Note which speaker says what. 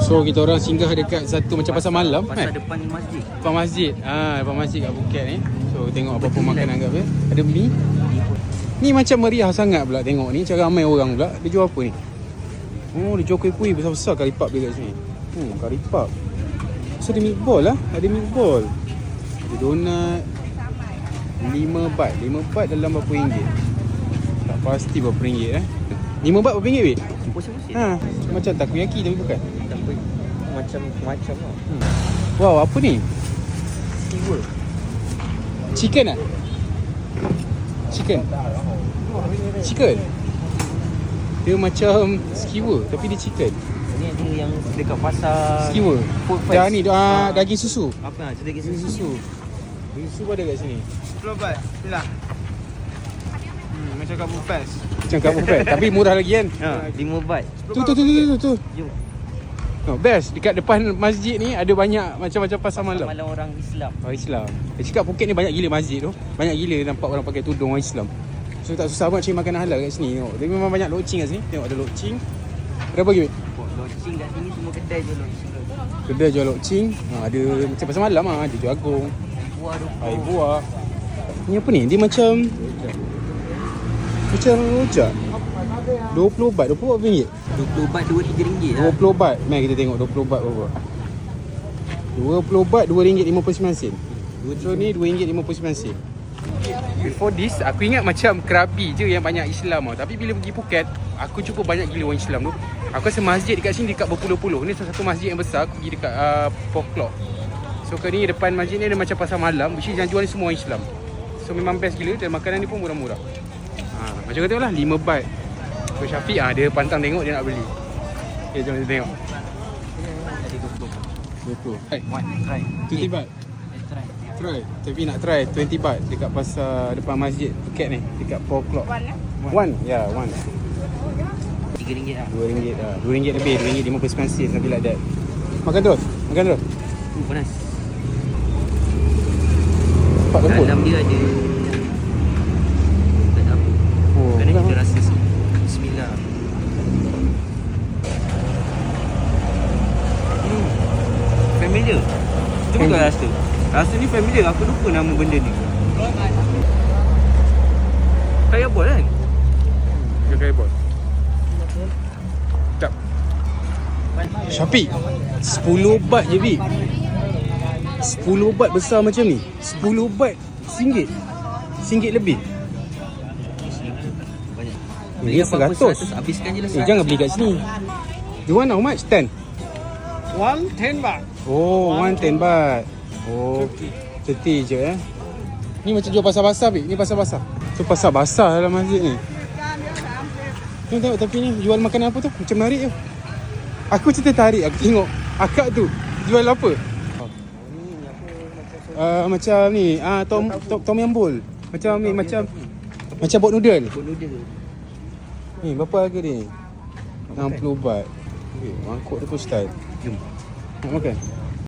Speaker 1: So kita orang singgah dekat satu macam pasar malam
Speaker 2: Pasar depan masjid.
Speaker 1: Depan masjid. Depan masjid kat Phuket ni. So tengok apa-apa makanan kat dia. Ada mi. Ni macam meriah sangat pula tengok ni. Cara ramai orang pula. Dia jual apa ni? Oh, dia jual kuih-kuih besar-besar curry puff dia kat sini. Curry puff. So ada meatball lah. Ada meatball. Ada donat. 5 baht. 5 baht dalam berapa ringgit? Tak pasti berapa ringgit 5 baht berapa ringgit weh?
Speaker 2: Pusing-pusing.
Speaker 1: Macam takoyaki tapi bukan.
Speaker 2: Macam-macam lah.
Speaker 1: Wow, apa ni?
Speaker 2: Skewer.
Speaker 1: Chicken ah? Chicken. Dia macam skewer tapi dia chicken.
Speaker 2: Ini ada yang dekat pasar
Speaker 1: Skewer.
Speaker 2: Food Fest.
Speaker 1: Dah ni daging susu.
Speaker 2: Apa nak daging
Speaker 1: Daging susu. Daging susu ada kat sini.
Speaker 3: 10 baht. Itulah. Macam kat Food Fest.
Speaker 1: Macam kat buffet tapi murah lagi kan?
Speaker 2: 5 baht.
Speaker 1: Tu.
Speaker 2: Jom.
Speaker 1: Best. Dekat depan masjid ni ada banyak macam-macam pasar malam.
Speaker 2: Malam orang Islam.
Speaker 1: Orang Islam. Dia cakap Phuket ni banyak gila masjid tu. Banyak gila nampak orang pakai tudung orang Islam. So tak susah banget cari makanan halal kat sini tengok. Dia memang banyak loceng kat sini. Tengok ada loceng. Berapa ringgit?
Speaker 2: Loceng kat sini semua kedai jual loceng.
Speaker 1: Kedai jual loceng. Ada macam pasar malam ada jual agung.
Speaker 2: Buah
Speaker 1: Air buah. Ni apa ni? Dia macam rojak. 20 baht. 20 baht berapa ringgit?
Speaker 2: 20 baht 2-3 ringgit lah.
Speaker 1: 20 baht. Mari kita tengok 20 baht berapa. 20 baht 2 ringgit 59 sen. So ni 2 ringgit 59 sen. Before this aku ingat macam Krabi je yang banyak Islam tau. Tapi bila pergi Phuket aku jumpa banyak gila orang Islam tu. Aku rasa masjid dekat sini dekat berpuluh-puluh. Ni salah satu masjid yang besar. Aku pergi dekat Poklok. So kat ni depan masjid ni ada macam pasar malam. Which is yang jual ni semua orang Islam. So memang best gila dan makanan ni pun murah-murah. Macam kata lah 5 baht. So Syafiq dia pantang tengok dia nak beli. Okay, jom kita tengok.
Speaker 2: Ada
Speaker 1: 20. Hai,
Speaker 2: Try.
Speaker 1: 20 baht. Try. Tapi nak try 20 baht dekat pasar depan masjid Phuket ni, dekat 4 o'clock. One. Ya, one.
Speaker 2: 3 ringgit lah.
Speaker 1: 2 ringgit lah. 2 ringgit lebih, 2 ringgit 59 sen, something like that. Makan terus.
Speaker 2: Panas.
Speaker 1: Cepat lembut.
Speaker 2: Dalam dia ada tak ada apa. Kerana kita rasa bismillah. Familiar. Itu bukan rasa. Rasa ni familiar. Aku lupa nama benda ni. Kaya bol kan?
Speaker 1: Dia kaya bol. Sekejap. Syafiq, 10 baht je Bik. 10 baht besar macam ni. 10 baht RM1. RM1 lebih.
Speaker 2: Banyak.
Speaker 1: Beli apa-apa 100.
Speaker 2: Habiskan je lah 100.
Speaker 1: Jangan beli kat sini. You want how much? 10?
Speaker 3: 10 baht.
Speaker 1: Oh, 10 baht. Oh, 30 je Ni macam jual pasar basah Bik. Ni pasar basah. So pasar basah dalam masjid ni. Ni tengok tapi ni jual makanan apa tu? Macam menarik je. Aku macam tertarik. Aku tengok akak tu jual apa? Macam ni tom yum bowl. Macam ni macam bot noodle. Ni berapa harga ni? 60 baht. Okay, mangkuk dia pun style.
Speaker 2: Jom.
Speaker 1: Nak makan?